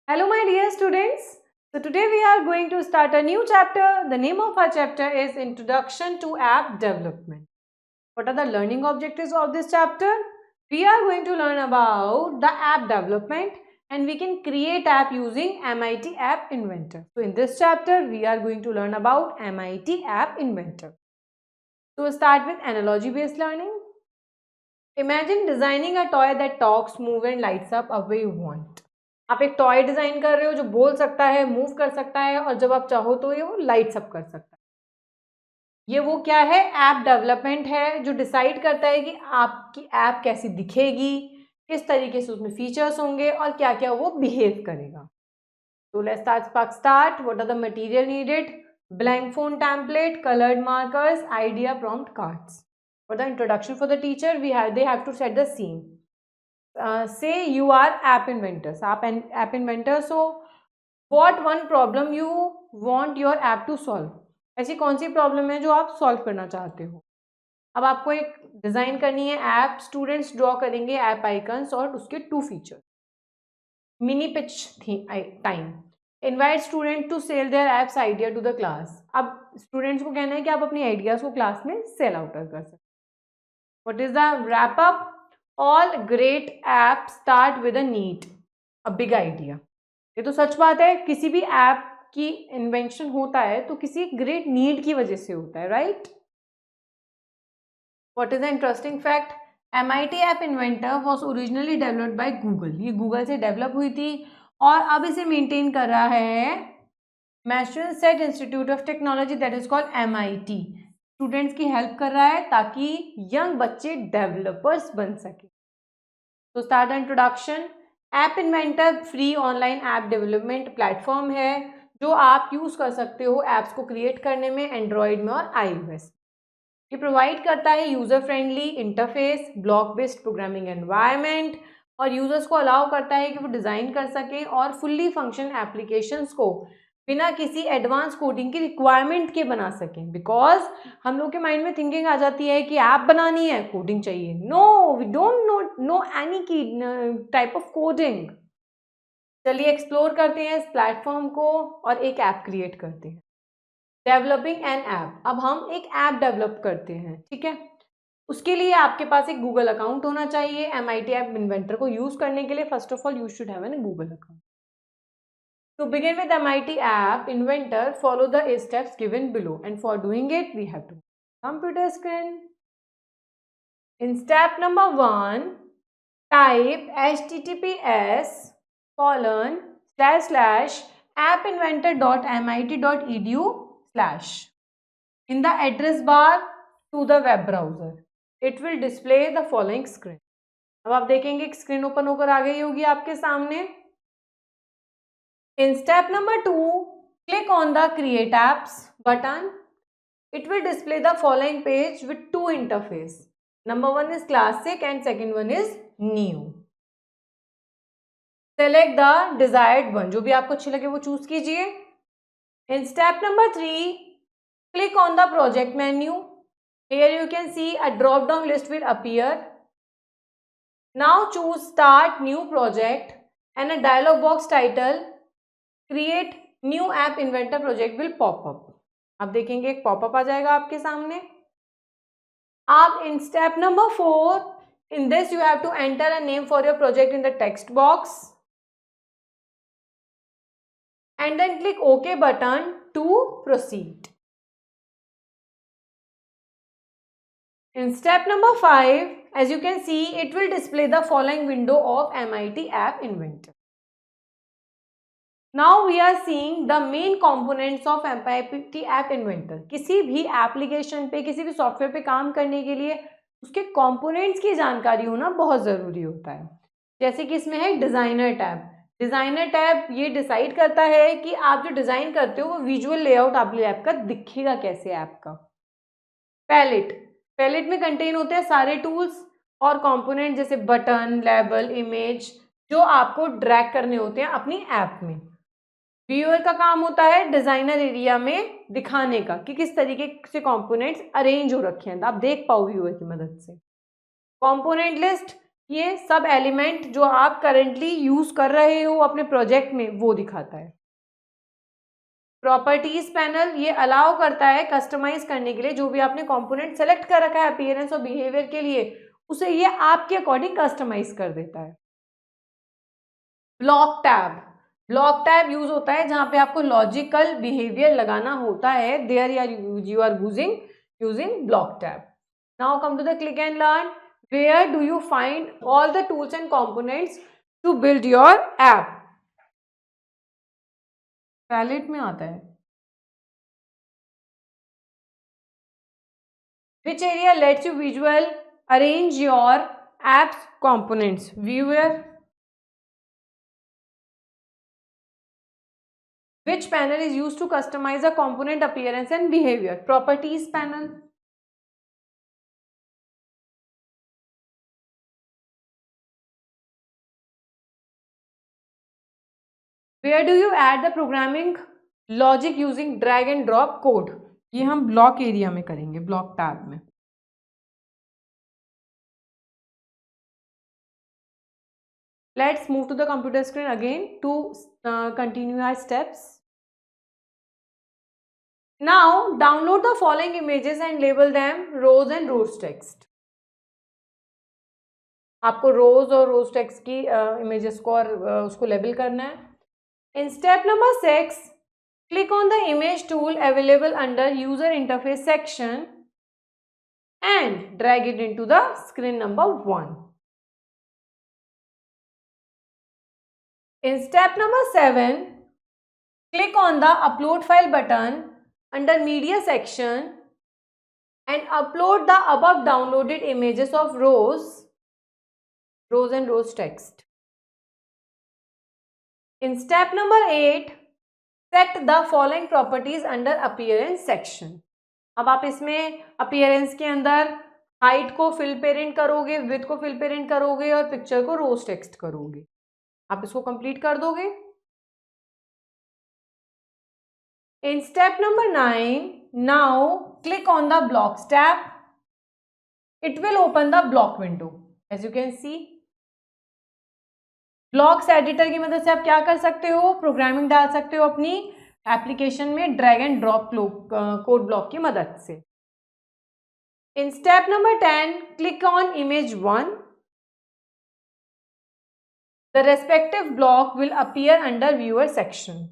Hello my dear students. So today we are going to start a new chapter. The name of our chapter is Introduction to App Development. What are the learning objectives of this chapter? We are going to learn about the app development and we can create app using MIT App Inventor. So in this chapter we are going to learn about MIT App Inventor. So start with analogy based learning. Imagine designing a toy that talks, moves and lights up a way you want. आप एक toy design कर रहे हो जो बोल सकता है, move कर सकता है और जब आप चाहो तो ये वो लाइट्स अप कर सकता है। ये वो क्या है? ऐप डेवलपमेंट है जो डिसाइड करता है कि आपकी ऐप कैसी दिखेगी, किस तरीके से उसमें फीचर्स होंगे और क्या क्या वो बिहेव करेगा। तो let's start. What are the material needed? Blank phone template, coloured markers, idea prompt cards. For the introduction for the teacher, they have to set the scene. Say you are app inventors. App inventors. So, what one problem you want your app to solve? ऐसी कौन सी problem है जो आप solve करना चाहते हो? अब आपको एक डिजाइन करनी है ऐप. स्टूडेंट्स ड्रॉ करेंगे ऐप आइकन्स और उसके 2 feature. Mini pitch time. Invite student to sell their apps idea to the class. अब स्टूडेंट्स को कहना है कि आप अपनी आइडियाज को क्लास में सेल आउट कर सकते. What is the wrap up? All great apps start with a need, a big idea. ये तो सच बात है. किसी भी ऐप की इन्वेंशन होता है तो किसी ग्रेट नीड की वजह से होता है, right? What is the interesting fact? MIT App Inventor was originally developed by Google. ये गूगल से डेवलप हुई थी और अब इसे मेंटेन कर रहा है Massachusetts institute of technology, that is called MIT. Students की हेल्प कर रहा है ताकि यंग बच्चे डेवलपर्स बन सके. तो start the introduction. App inventor free online app development platform है जो आप यूज कर सकते हो ऐप्स को क्रिएट करने में एंड्रॉयड में और iOS. ये प्रोवाइड करता है user friendly interface, block based programming environment और यूजर्स को अलाउ करता है कि वो डिजाइन कर सकें और फुल्ली फंक्शन एप्लीकेशंस को बिना किसी एडवांस कोडिंग की रिक्वायरमेंट के बना सकें. बिकॉज हम लोग के माइंड में थिंकिंग आ जाती है कि ऐप बनानी है, कोडिंग चाहिए. No, we don't know any की टाइप ऑफ कोडिंग. चलिए एक्सप्लोर करते हैं इस प्लेटफॉर्म को और एक ऐप क्रिएट करते हैं. Developing N app. अब हम एक ऐप डेवलप करते हैं, ठीक है. उसके लिए आपके पास एक गूगल अकाउंट होना चाहिए. MIT ऐप इन्वेंटर को यूज करने के लिए first of all you should have an Google account. To begin with MIT App Inventor, follow the steps given below, and for doing it, we have to computer screen. In step number 1, type https://appinventor.mit.edu/ in the address bar to the web browser. It will display the following screen. अब आप देखेंगे एक screen open होकर आ गई होगी आपके सामने. In step number 2, click on the Create Apps button. It will display the following page with 2 interfaces. Number 1 is Classic and second one is New. Select the desired one. जो भी आपको अच्छी लगे वो चूज कीजिए. In step number 3, click on the project menu. Here you can see a drop down list will appear. Now choose Start New Project and a dialog box title create new app inventor project will pop up. आप देखेंगे एक popup आ जाएगा आपके सामने. आप in step number 4, in this you have to enter a name for your project in the text box and then click okay button to proceed. In step number 5, as you can see, it will display the following window of MIT App Inventor. Now we are seeing the main components of MIT App Inventor. किसी भी application पे, किसी भी software पे काम करने के लिए उसके कंपोनेंट्स की जानकारी होना बहुत ज़रूरी होता है. जैसे कि इसमें है डिज़ाइनर टैब. डिज़ाइनर टैब ये डिसाइड करता है कि आप जो डिज़ाइन करते हो वो विजुअल लेआउट आपके ऐप का दिखेगा कैसे ऐप का. पैलेट में कंटेन होते हैं सारे टूल्स और कंपोनेंट जैसे बटन, लेबल, इमेज जो आपको ड्रैग करने होते हैं अपनी ऐप में. व्यूअर का काम होता है डिजाइनर एरिया में दिखाने का कि किस तरीके से कंपोनेंट्स अरेंज हो रखे हैं, आप देख पाओ व्यूअर की मदद से. कंपोनेंट लिस्ट ये सब एलिमेंट जो आप करेंटली यूज कर रहे हो अपने प्रोजेक्ट में वो दिखाता है। प्रॉपर्टीज पैनल ये अलाउ करता है कस्टमाइज करने के लिए, जो भी आपने कंपोनेंट सेलेक्ट कर रखा है अपीयरेंस और बिहेवियर के लिए, उसे ये आपके अकॉर्डिंग कस्टमाइज कर देता है। Block tab, block tab use होता है जहां पे आपको लॉजिकल बिहेवियर लगाना होता है, there you are using block tab. Now come to the click and learn, where do you find all the tools and components to build your app? Palette में आता है। Which area lets you visual arrange your app's components? Viewer. Which panel is used to customize a component appearance and behavior? Properties panel. Where do you add the programming logic using drag and drop code? ये हम block area में करेंगे, block tab में। Let's move to the computer screen again to continue our steps. Now download the following images and label them rows and rows text. आपको रोज और रोज text की images को और उसको लेबल करना है। In step number 6, click on the image tool available under user interface section and drag it into the screen number 1. In step number 7, click on the upload file button under media section and upload the above downloaded images of rows and rows text. In step number 8, set the following properties under appearance section. अब आप इसमें appearance के अंदर height को fill parent करोगे, width को fill parent करोगे और picture को rows text करोगे। आप इसको complete कर दोगे। In step number 9, now click on the blocks tab. It will open the block window. As you can see, blocks editor की मदद से आप क्या कर सकते हो? प्रोग्रामिंग डाल सकते हो अपनी एप्लीकेशन में drag and drop code block की मदद से। In step number 10, click on image 1. The respective block will appear under viewer section.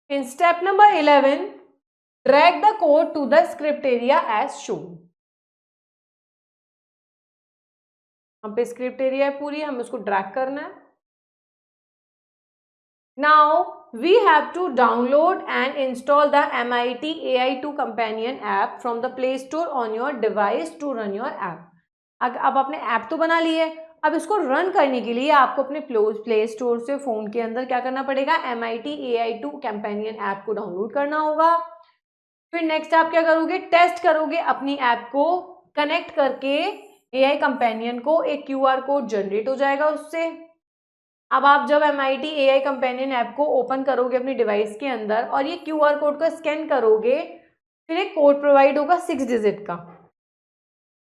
In step number 11, drag the code to the script area as shown. हम पे script area है पूरी, हम इसको drag करना है। Now we have to download and install the MIT AI2 companion app from the Play Store on your device to run your app. अब आपने ऐप तो बना ली है, अब इसको रन करने के लिए आपको अपने प्ले स्टोर से फोन के अंदर क्या करना पड़ेगा? MIT AI2 कंपेनियन ऐप को डाउनलोड करना होगा। फिर नेक्स्ट आप क्या करोगे? टेस्ट करोगे अपनी ऐप को कनेक्ट करके AI कंपेनियन को, एक QR कोड जनरेट हो जाएगा उससे। अब आप जब MIT AI कंपेनियन ऐप को ओपन करोगे अपनी डिवाइस के अंदर और ये QR कोड को स्कैन करोगे, फिर एक कोड प्रोवाइड होगा 6 डिजिट का,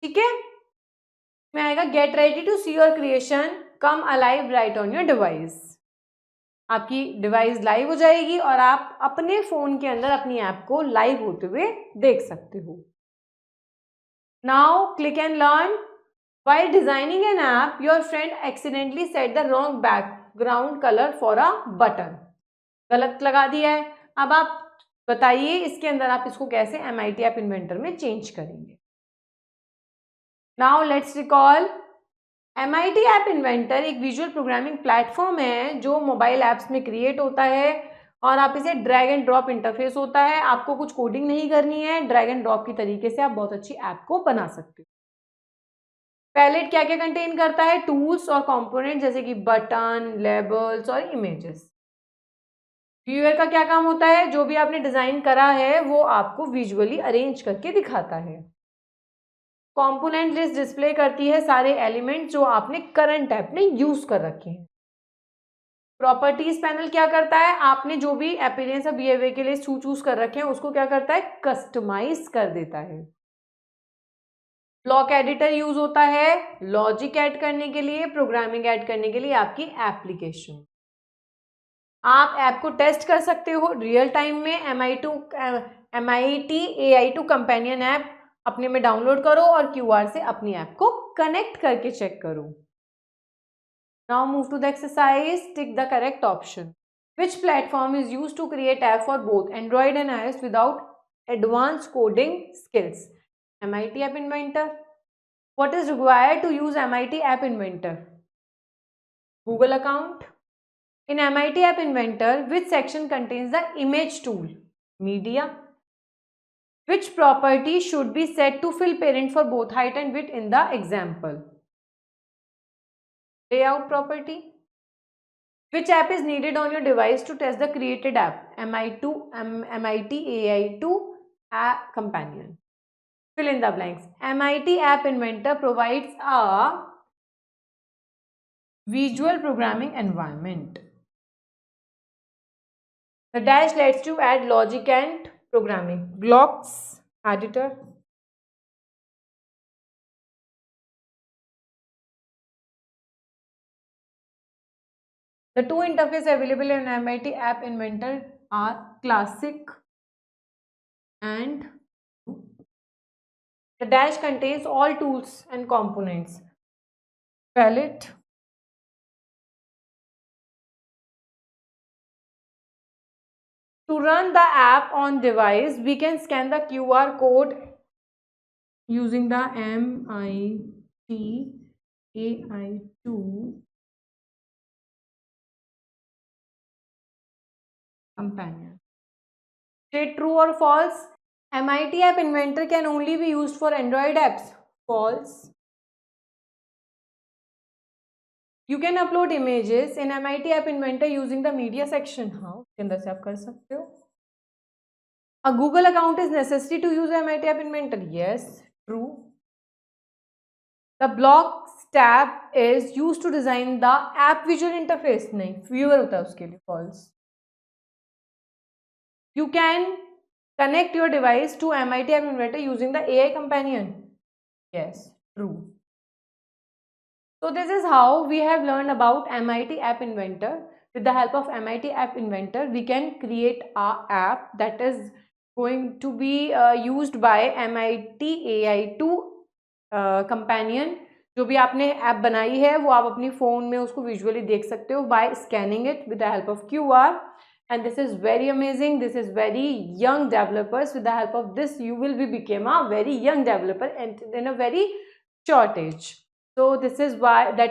ठीक है? में आएगा get ready to see your creation come alive right on your device. आपकी डिवाइस लाइव हो जाएगी और आप अपने फोन के अंदर अपनी ऐप को लाइव होते हुए देख सकते हो। Now click and learn. While designing an app, your friend accidentally set the wrong background color for a button. गलत लगा दिया है। अब आप बताइए इसके अंदर आप इसको कैसे MIT App Inventor में चेंज करेंगे। Now let's recall. MIT App Inventor एक विजुअल प्रोग्रामिंग प्लेटफॉर्म है जो मोबाइल ऐप्स में क्रिएट होता है और आप इसे ड्रैग एंड ड्रॉप इंटरफेस होता है। आपको कुछ कोडिंग नहीं करनी है, ड्रैग एंड ड्रॉप की तरीके से आप बहुत अच्छी ऐप को बना सकते हो। पैलेट क्या क्या कंटेन करता है? टूल्स और कंपोनेंट जैसे कि बटन, लेबल्स और इमेजेस। व्यूअर का क्या काम होता है? जो भी आपने डिजाइन करा है वो आपको विजुअली अरेंज करके दिखाता है। कंपोनेंट लिस्ट डिस्प्ले करती है सारे एलिमेंट जो आपने करंट ऐप में यूज कर रखे हैं। प्रॉपर्टीज पैनल क्या करता है? आपने जो भी अपीयरेंस और बिहेवियर के लिए चूज कर रखे हैं उसको क्या करता है? कस्टमाइज कर देता है। ब्लॉक एडिटर यूज होता है लॉजिक ऐड करने के लिए, प्रोग्रामिंग ऐड करने के लिए आपकी एप्लीकेशन। आप ऐप को टेस्ट कर सकते हो रियल टाइम में। MIT AI2 कंपेनियन ऐप अपने में डाउनलोड करो और QR से अपनी ऐप को कनेक्ट करके चेक करो। Now move to the exercise, tick the correct option. Which platform is used to create app for both Android and iOS without advanced coding skills? MIT App Inventor. What is required to use MIT App Inventor? Google account. In MIT App Inventor, which section contains the image tool? Media. Which property should be set to fill parent for both height and width in the example? Layout property. Which app is needed on your device to test the created app? MIT AI2 App Companion. Fill in the blanks. MIT App Inventor provides a visual programming environment. The dash lets you add logic and programming. Blocks editor. The two interfaces available in MIT App Inventor are Classic and the dash contains all tools and components. Palette. To run the app on device, we can scan the QR code using the MIT AI2 companion. Say true or false. MIT App Inventor can only be used for Android apps. False. You can upload images in MIT App Inventor using the media section. हाँ, इसके अंदर से आप कर सकते हो. A Google account is necessary to use MIT App Inventor. Yes, true. The blocks tab is used to design the app visual interface. नहीं, viewer होता है उसके लिए. False. You can connect your device to MIT App Inventor using the AI companion. Yes, true. So this is how we have learned about MIT App Inventor. With the help of MIT App Inventor, we can create an app that is going to be used by MIT AI2 companion. जो भी आपने app बनाई है वो आप अपनी phone में उसको विजुअली देख सकते हो by scanning it with the help of QR. And this is very amazing. This is very young developers. With the help of this, you will become a very young developer and in a very short age. So that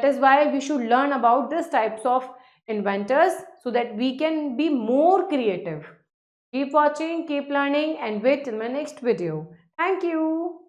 is why we should learn about these types of inventors so that we can be more creative. Keep watching, keep learning, and wait till my next video. Thank you.